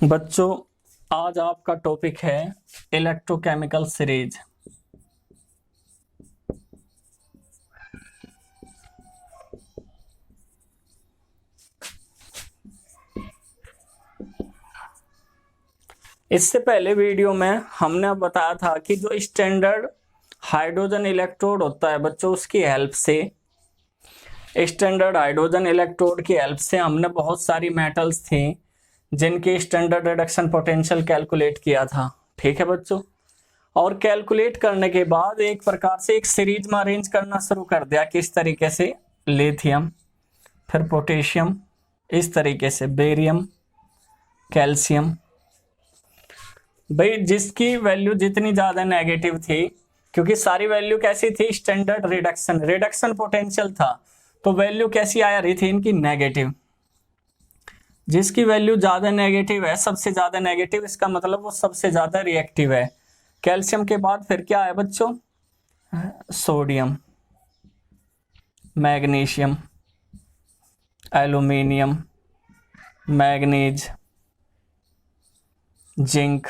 बच्चों, आज आपका टॉपिक है इलेक्ट्रोकेमिकल सीरीज। इससे पहले वीडियो में हमने बताया था कि जो स्टैंडर्ड हाइड्रोजन इलेक्ट्रोड होता है बच्चों, उसकी हेल्प से स्टैंडर्ड हाइड्रोजन इलेक्ट्रोड की हेल्प से हमने बहुत सारी मेटल्स थी जिनकी स्टैंडर्ड रिडक्शन पोटेंशियल कैलकुलेट किया था। ठीक है बच्चों, और कैलकुलेट करने के बाद एक प्रकार से एक सीरीज में अरेंज करना शुरू कर दिया। किस तरीके से? लिथियम, फिर पोटेशियम, इस तरीके से बेरियम, कैल्शियम। भाई जिसकी वैल्यू जितनी ज्यादा नेगेटिव थी, क्योंकि सारी वैल्यू कैसी थी? स्टैंडर्ड रिडक्शन पोटेंशियल था, तो वैल्यू कैसी आया रही थी इनकी? नेगेटिव। जिसकी वैल्यू ज्यादा नेगेटिव है, सबसे ज्यादा नेगेटिव, इसका मतलब वो सबसे ज्यादा रिएक्टिव है। कैल्शियम के बाद फिर क्या है बच्चों? Sodium, magnesium, aluminium, manganese, zinc.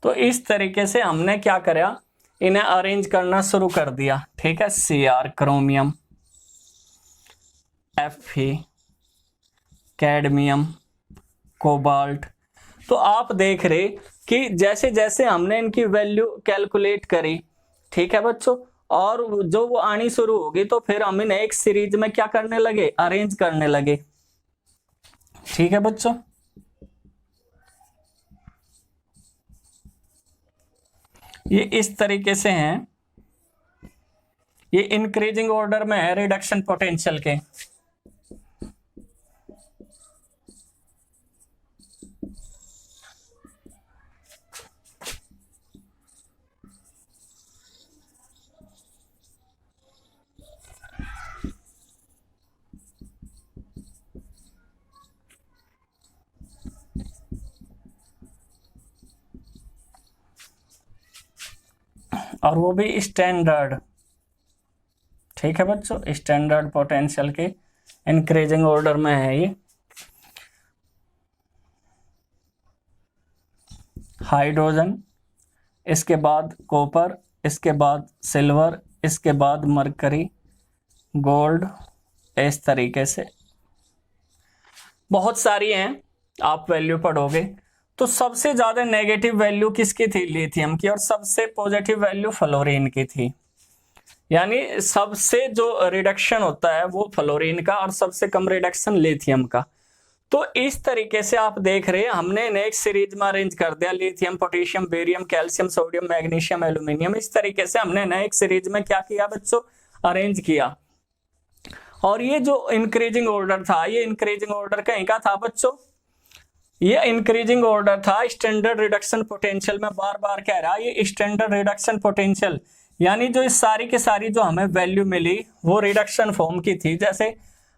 तो इस तरीके से हमने क्या करा? इन्हें अरेंज करना शुरू कर दिया। ठीक है, Cr chromium, Fe cadmium, cobalt. तो आप देख रहे कि जैसे जैसे हमने इनकी वैल्यू कैलकुलेट करी, ठीक है बच्चों, और जो वो आनी शुरू होगी तो फिर हम इन्हें एक सीरीज में क्या करने लगे? अरेंज करने लगे। ठीक है बच्चों, ये इस तरीके से हैं। ये इंक्रीजिंग ऑर्डर में है रिडक्शन पोटेंशियल के। और वो भी स्टैंडर्ड। ठीक है बच्चों, स्टैंडर्ड पोटेंशियल के इंक्रीजिंग ऑर्डर में है ये। हाइड्रोजन, इसके बाद कॉपर, इसके बाद सिल्वर, इसके बाद मरकरी, गोल्ड, इस तरीके से बहुत सारी हैं। आप वैल्यू पढ़ोगे तो सबसे ज्यादा नेगेटिव वैल्यू किसकी थी? लिथियम की। और सबसे पॉजिटिव वैल्यू फ्लोरीन की थी। यानी सबसे जो रिडक्शन होता है वो फ्लोरीन का, और सबसे कम रिडक्शन लिथियम का। तो इस तरीके से आप देख रहे हैं, हमने नेक्स्ट सीरीज में अरेंज कर दिया। Lithium, potassium, barium, calcium, sodium, magnesium, aluminium. इस तरीके से हमने नेक्स्ट सीरीज में क्या किया बच्चों? अरेंज किया। और ये जो इंक्रीजिंग ऑर्डर था, ये इंक्रीजिंग ऑर्डर कहीं का था बच्चों? ये इंक्रीजिंग ऑर्डर था स्टैंडर्ड रिडक्शन पोटेंशियल में। बार बार कह रहा है ये स्टैंडर्ड रिडक्शन पोटेंशियल, यानी जो इस सारी के सारी जो हमें वैल्यू मिली वो रिडक्शन फॉर्म की थी। जैसे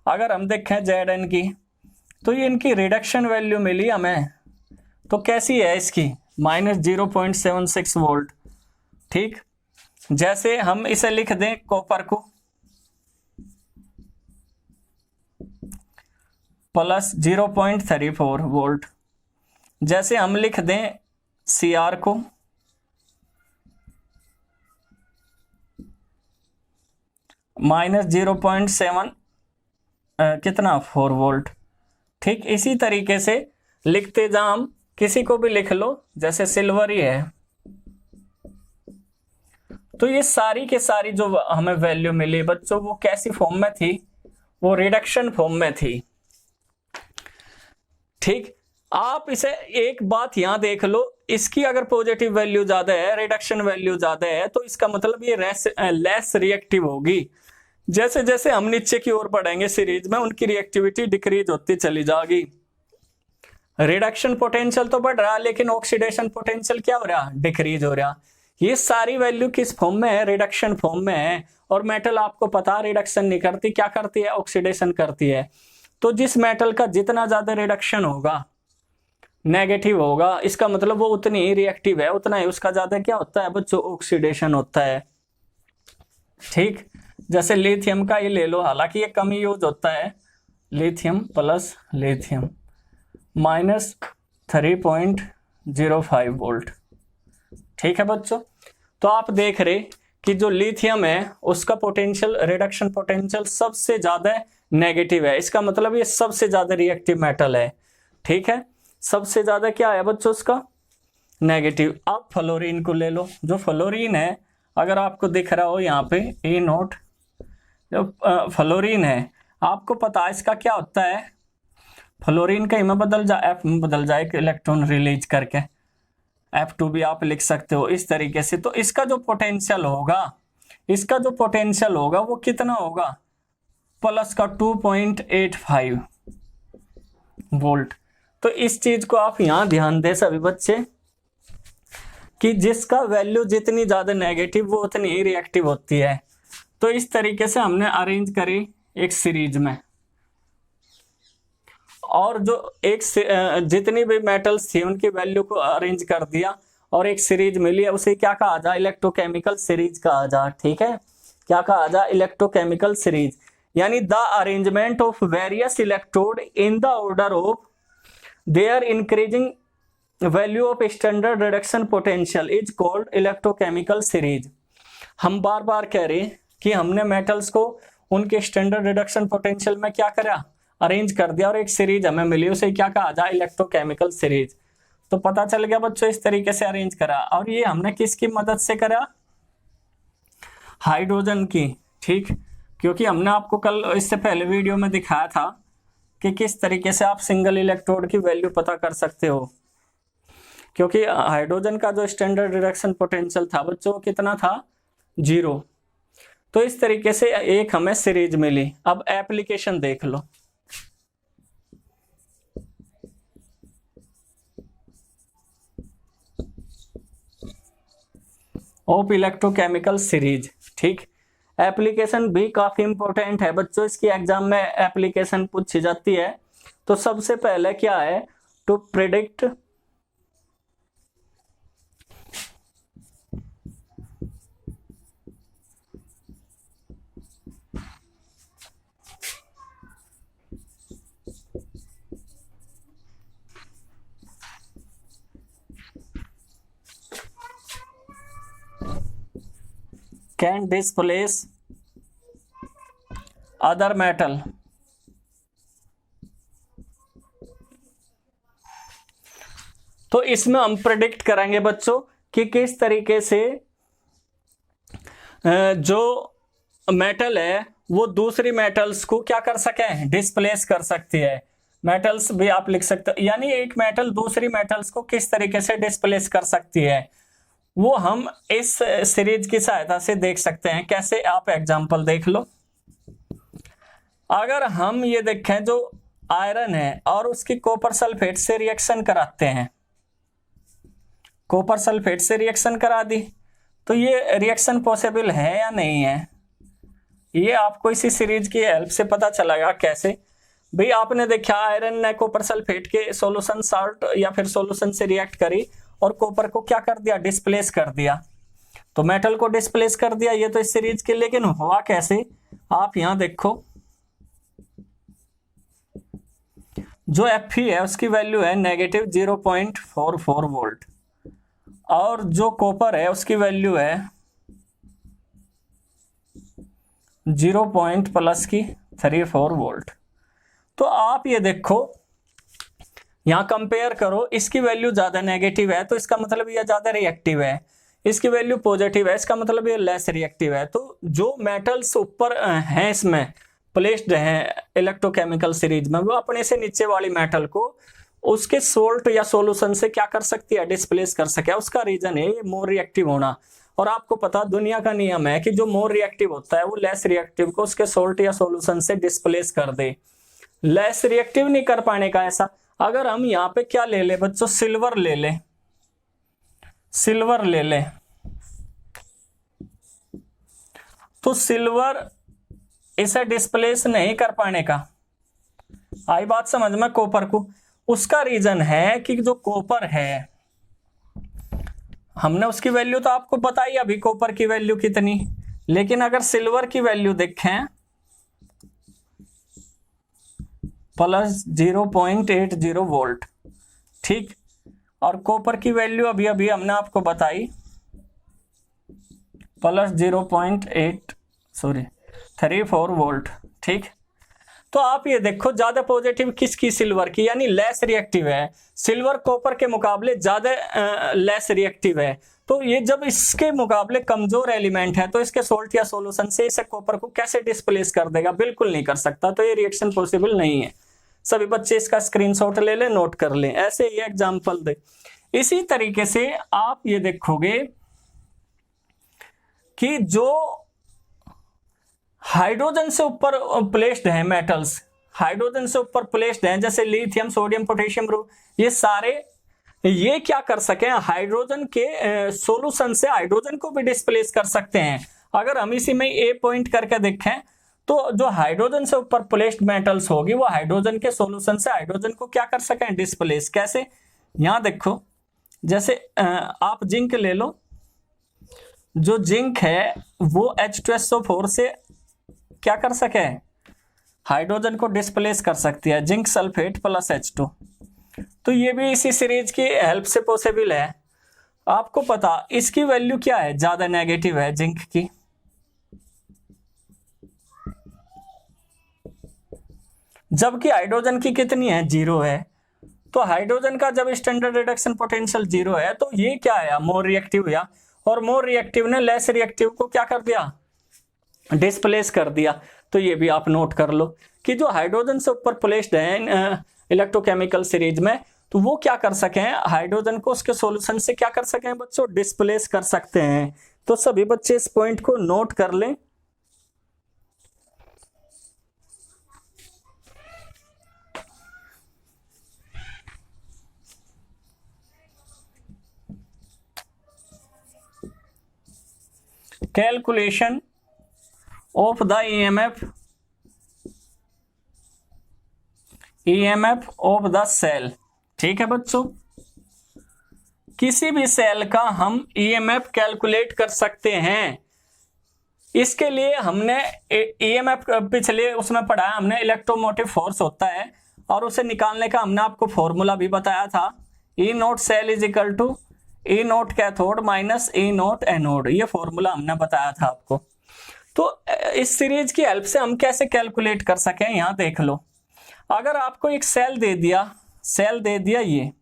अगर हम देखें Zn की, तो ये इनकी रिडक्शन वैल्यू मिली हमें, तो कैसी है इसकी? -0.76 वोल्ट। ठीक, जैसे हम इसे लिख दें कॉपर को +0.34 वोल्ट, जैसे हम लिख दें Cr को -0.7 कितना 4 वोल्ट। ठीक, इसी तरीके से लिखते जा, हम किसी को भी लिख लो, जैसे सिल्वर ही है। तो ये सारी के सारी जो हमें वैल्यू मिली बच्चों, वो कैसी फॉर्म में थी? वो रिडक्शन फॉर्म में थी। ठीक, आप इसे एक बात यहां देख लो, इसकी अगर पॉजिटिव वैल्यू ज्यादा है, रिडक्शन वैल्यू ज्यादा है, तो इसका मतलब ये लेस रिएक्टिव होगी। जैसे जैसे हम नीचे की ओर बढ़ेंगे सीरीज में, उनकी रिएक्टिविटी डिक्रीज होती चली जाएगी। रिडक्शन पोटेंशियल तो बढ़ रहा, लेकिन ऑक्सीडेशन पोटेंशियल क्या हो रहा? डिक्रीज हो रहा। ये सारी वैल्यू किस फॉर्म में है? रिडक्शन फॉर्म में है। और मेटल आपको पता, रिडक्शन नहीं करती, क्या करती है? ऑक्सीडेशन करती है। तो जिस मेटल का जितना ज्यादा रिडक्शन होगा, नेगेटिव होगा, इसका मतलब वो उतनी ही रिएक्टिव है, उतना ही उसका ज्यादा क्या होता है बच्चों? ऑक्सीडेशन होता है। ठीक, जैसे लिथियम का ये ले लो, हालांकि ये कम यूज होता है, लिथियम प्लस लिथियम -3.05 वोल्ट। ठीक है बच्चों, तो आप देख रहे कि जो लिथियम है उसका पोटेंशियल, रिडक्शन पोटेंशियल सबसे ज्यादा नेगेटिव है। इसका मतलब ये सबसे ज्यादा रिएक्टिव मेटल है। ठीक है, सबसे ज्यादा क्या है बच्चों उसका, नेगेटिव। आप फ्लोरीन को ले लो, जो फ्लोरीन है अगर आपको दिख रहा हो यहाँ पे A0, जो फ्लोरीन है आपको पता है इसका क्या होता है, फ्लोरीन का में बदल जा, F में बदल जाए इलेक्ट्रॉन रिलीज करके, F2 भी आप लिख सकते हो इस तरीके से। तो इसका जो पोटेंशियल होगा, इसका जो पोटेंशियल होगा वो कितना होगा, प्लस का 2.85 वोल्ट। तो इस चीज को आप यहां ध्यान दे सभी बच्चे कि जिसका वैल्यू जितनी ज्यादा नेगेटिव वो उतनी ही रिएक्टिव होती है। तो इस तरीके से हमने अरेंज करी एक सीरीज में, और जो एक जितनी भी मेटल्स थी उनकी वैल्यू को अरेंज कर दिया और एक सीरीज मिली है, उसे क्या कहा जा, इलेक्ट्रोकेमिकल सीरीज कहा जा। ठीक है, क्या कहा जा, इलेक्ट्रोकेमिकल सीरीज। यानी the arrangement of various electrode in the order of their increasing value of standard reduction potential is called electrochemical series. हम बार बार कह रहे हैं कि हमने मेटल्स को उनके स्टैंडर्ड रिडक्शन पोटेंशियल में क्या करा, अरेंज कर दिया और एक सीरीज हमें मिली, उसे क्या कहा जाए, इलेक्ट्रोकेमिकल सीरीज। तो पता चल गया बच्चों, इस तरीके से अरेंज करा। और ये हमने किसकी मदद से करा, हाइड्रोजन की। ठीक, क्योंकि हमने आपको कल इससे पहले वीडियो में दिखाया था कि किस तरीके से आप सिंगल इलेक्ट्रोड की वैल्यू पता कर सकते हो, क्योंकि हाइड्रोजन का जो स्टैंडर्ड रिडक्शन पोटेंशियल था बच्चों कितना था, 0। तो इस तरीके से एक हमें सीरीज मिली। अब एप्लीकेशन देख लो, ऑफ इलेक्ट्रोकेमिकल सीरीज। ठीक, एप्लीकेशन भी काफी इंपॉर्टेंट है बच्चों, इसकी एग्जाम में एप्लीकेशन पूछी जाती है। तो सबसे पहले क्या है, to predict can displace other metal। तो इसमें हम प्रेडिक्ट करेंगे बच्चों कि किस तरीके से जो मेटल है वो दूसरी मेटल्स को क्या कर सके, डिस्प्लेस कर सकती है। मेटल्स भी आप लिख सकते हो, यानी एक मेटल दूसरी मेटल्स को किस तरीके से डिस्प्लेस कर सकती है, वो हम इस सीरीज की सहायता से देख सकते हैं। कैसे, आप एग्जांपल देख लो। अगर हम ये देखें, जो आयरन है और उसकी कॉपर सल्फेट से रिएक्शन कराते हैं, कॉपर सल्फेट से रिएक्शन करा दी, तो ये रिएक्शन पॉसिबल है या नहीं है, ये आपको इसी सीरीज की हेल्प से पता चलेगा। कैसे भाई, आपने देखा आयरन ने कॉपर सल्फेट के सॉल्यूशन साल्ट या फिर सॉल्यूशन से रिएक्ट करी और कॉपर को क्या कर दिया, डिस्प्लेस कर दिया, तो मेटल को डिस्प्लेस कर दिया, ये तो इस सीरीज के। लेकिन हुआ कैसे, आप यहां देखो, जो Fe है उसकी वैल्यू है -0.44 वोल्ट और जो कॉपर है उसकी वैल्यू है 0.34 वोल्ट। तो आप ये देखो, यहां कंपेयर करो, इसकी वैल्यू ज्यादा नेगेटिव है तो इसका मतलब ये ज्यादा रिएक्टिव है, इसकी वैल्यू पॉजिटिव है इसका मतलब ये लेस रिएक्टिव है। तो जो मेटल्स ऊपर हैं इसमें प्लेस्ड हैं इलेक्ट्रोकेमिकल सीरीज में, वो अपने से नीचे वाली मेटल को उसके सोल्ट या सॉल्यूशन से क्या कर सकती है, डिस्प्लेस कर सके। उसका रीजन है मोर रिएक्टिव होना। और आपको पता दुनिया का नियम है कि जो मोर रिएक्टिव होता है वो लेस रिएक्टिव को उसके सोल्ट या सॉल्यूशन से डिस्प्लेस कर दे। लेस रिएक्टिव नहीं कर पाने का ऐसा। अगर हम यहाँ पे क्या ले ले बच्चों, सिल्वर ले ले, सिल्वर ले ले, तो सिल्वर इसे डिस्प्लेस नहीं कर पाने का, आई बात समझ में, कॉपर को। उसका रीजन है कि जो कॉपर है, हमने उसकी वैल्यू तो आपको बताई अभी, कॉपर की वैल्यू कितनी, लेकिन अगर सिल्वर की वैल्यू देखें प्लस 0.80 वोल्ट, ठीक। और कॉपर की वैल्यू अभी अभी हमने आपको बताई प्लस 0.34 वोल्ट, ठीक। तो आप ये देखो ज्यादा पॉजिटिव किसकी, सिल्वर की, यानी लेस रिएक्टिव है। सिल्वर कॉपर के मुकाबले ज्यादा लेस रिएक्टिव है। तो ये जब इसके मुकाबले कमजोर एलिमेंट है तो इसके सोल्ट या सॉल्यूशन से इसे कॉपर को कैसे डिस्प्लेस कर देगा, बिल्कुल नहीं कर सकता। तो ये रिएक्शन पॉसिबल नहीं है। सभी बच्चे इसका स्क्रीनशॉट ले लें, नोट कर लें, ऐसे ही एग्जांपल दे। इसी तरीके से आप ये देखोगे कि जो हाइड्रोजन से ऊपर प्लेस्ड है मेटल्स, हाइड्रोजन से ऊपर प्लेस्ड हैं, जैसे लिथियम, सोडियम, पोटेशियम, ये सारे ये क्या कर सके, हाइड्रोजन के सॉल्यूशन से हाइड्रोजन को भी डिस्प्लेस कर सकते हैं। अगर हम इसी में ए पॉइंट करके देखें तो जो हाइड्रोजन से ऊपर प्लेस्ड मेटल्स होगी वो हाइड्रोजन के सॉल्यूशन से हाइड्रोजन को क्या कर सकें, डिस्प्लेस। कैसे, यहां देखो, जैसे आप जिंक ले लो, जो जिंक है वो H2SO4 से क्या कर सके, हाइड्रोजन को डिस्प्लेस कर सकती है, जिंक सल्फेट प्लस H2। तो ये भी इसी सीरीज की हेल्प से पॉसिबल है। आपको पता इसकी वैल्यू क्या है, ज्यादा नेगेटिव है जिंक की, जबकि हाइड्रोजन की कितनी है, 0 है। तो हाइड्रोजन का जब स्टैंडर्ड रिडक्शन पोटेंशियल 0 है तो ये क्या है, मोर रिएक्टिव या, और मोर रिएक्टिव ने लेस रिएक्टिव को क्या कर दिया, डिस्प्लेस कर दिया। तो ये भी आप नोट कर लो कि जो हाइड्रोजन से ऊपर प्लेस्ड है इलेक्ट्रोकेमिकल सीरीज में, तो वो क्या कर सके, हाइड्रोजन को उसके सॉल्यूशन से क्या कर सके बच्चों, डिस्प्लेस कर सकते हैं। तो सभी बच्चे इस पॉइंट को नोट कर लें। Calculation of the EMF of the cell, ठीक है बच्चों। किसी भी सेल का हम EMF कैलकुलेट कर सकते हैं। इसके लिए हमने EMF पिछले उसमें पढ़ा है हमने, इलेक्ट्रोमोटिव फोर्स होता है और उसे निकालने का हमने आपको फॉर्मूला भी बताया था, E note cell is equal to E note cathode minus E note anode. ये फॉर्मूला हमने बताया था आपको। तो इस सीरीज की हेल्प से हम कैसे कैलकुलेट कर सकें, यहां देख लो। अगर आपको एक सेल दे दिया ये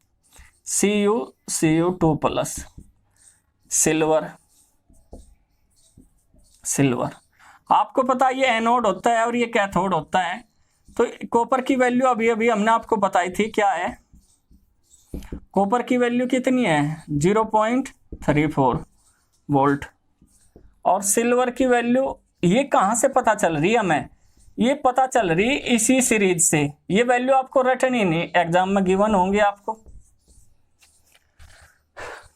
Cu2 प्लस सिल्वर, आपको पता ये एनोड होता है और ये कैथोड होता है। तो कॉपर की वैल्यू अभी अभी हमने आपको बताई थी, क्या है, कॉपर की वैल्यू कितनी है, 0.34 वोल्ट। और सिल्वर की वैल्यू ये कहां से पता चल रही है हमें, ये पता चल रही इसी सीरीज से। ये वैल्यू आपको रिटर्न ही नहीं, एग्जाम में गिवन होंगे आपको।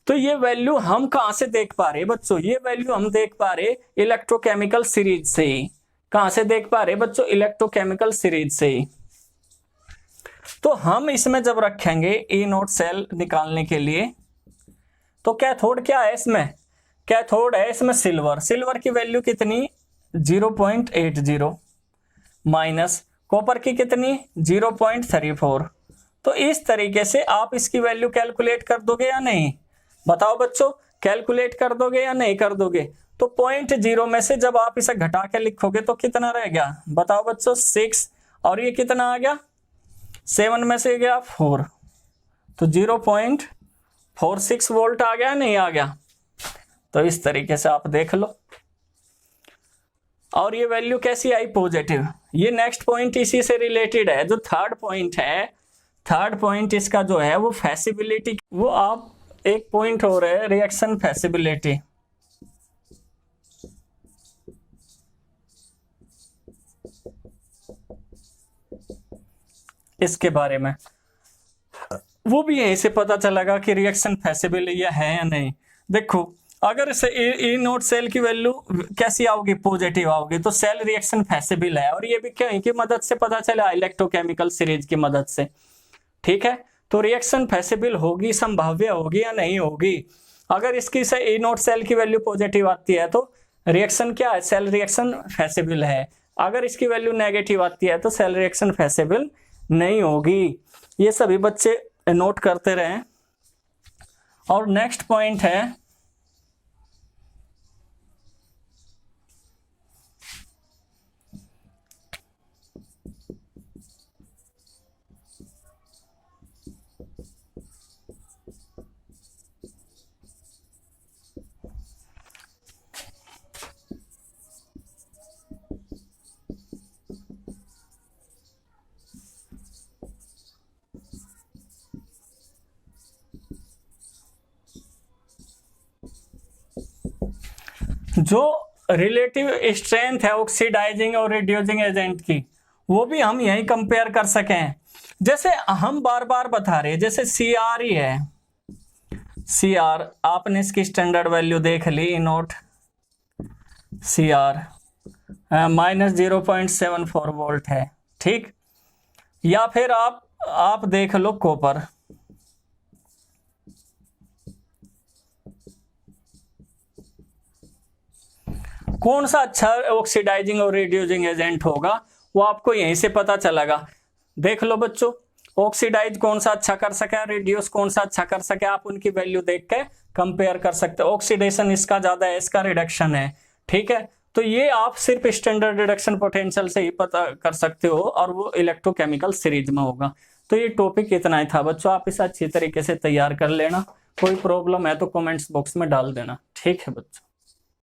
तो ये वैल्यू हम कहां से देख पा रहे बच्चों, ये वैल्यू हम देख पा रहे इलेक्ट्रोकेमिकल सीरीज से ही। कहां से देख पा रहे बच्चों, इलेक्ट्रोकेमिकल सीरीज से ही। तो हम इसमें जब रखेंगे E नोट सेल निकालने के लिए, तो कैथोड क्या है इसमें, कैथोड है इसमें सिल्वर की वैल्यू कितनी 0.80 माइनस कॉपर की कितनी 0.34। तो इस तरीके से आप इसकी वैल्यू कैलकुलेट कर दोगे या नहीं, बताओ बच्चों, कैलकुलेट कर दोगे या नहीं कर दोगे। तो 0.0 में से जब आप इसे घटा के लिखोगे तो कितना रह गया, बताओ बच्चों 6, और ये कितना आ गया 7 में से गया 4, तो 0.46 वोल्ट आ गया, नहीं आ गया। तो इस तरीके से आप देख लो। और ये वैल्यू कैसी आई, पॉजिटिव। ये नेक्स्ट पॉइंट इसी से रिलेटेड है, जो थर्ड पॉइंट है, थर्ड पॉइंट इसका जो है वो फैसिबिलिटी, वो आप एक पॉइंट हो रहा है रिएक्शन फैसिबिलिटी। इसके बारे में वो भी यहीं से पता चलेगा कि रिएक्शन फैसिबल है या नहीं। देखो अगर इसे E नोट सेल की वैल्यू कैसी आओगी, पॉजिटिव आओगी, तो सेल रिएक्शन फैसिबल है। और ये भी क्या की मदद से पता चला, इलेक्ट्रोकेमिकल सीरीज की मदद से, ठीक है। तो रिएक्शन फैसिबल होगी, संभाव्य होगी या नहीं होगी। अगर इसकी से E नोट सेल की वैल्यू पॉजिटिव आती है तो रिएक्शन क्या है, सेल रिएक्शन फैसिबल है। अगर इसकी वैल्यू नेगेटिव आती है तो सेल रिएक्शन फैसिबल नहीं होगी। ये सभी बच्चे नोट करते रहें। और नेक्स्ट पॉइंट है जो रिलेटिव स्ट्रेंथ है ऑक्सीडाइजिंग और रिड्यूसिंग एजेंट की, वो भी हम यही कंपेयर कर सकें। जैसे हम बार बार बता रहे हैं, जैसे सी आर ही है, सी आर आपने इसकी स्टैंडर्ड वैल्यू देख ली, नोट सी आर -0.74 वोल्ट है, ठीक। या फिर आप देख लो कॉपर, कौन सा अच्छा ऑक्सीडाइजिंग और रिड्यूसिंग एजेंट होगा वो आपको यहीं से पता चलेगा। देख लो बच्चों, ऑक्सीडाइज कौन सा अच्छा कर सके, रिड्यूस कौन सा अच्छा कर सके, आप उनकी वैल्यू देख के कंपेयर कर सकते हो। ऑक्सीडेशन इसका ज्यादा है, इसका रिडक्शन है, ठीक है। तो ये आप सिर्फ स्टैंडर्ड रिडक्शन पोटेंशियल से ही पता कर सकते हो, और वो इलेक्ट्रोकेमिकल सीरीज में होगा। तो ये टॉपिक इतना ही था बच्चों, आप इसे अच्छी तरीके से तैयार कर लेना। कोई प्रॉब्लम है तो कमेंट्स बॉक्स में डाल देना, ठीक है बच्चों।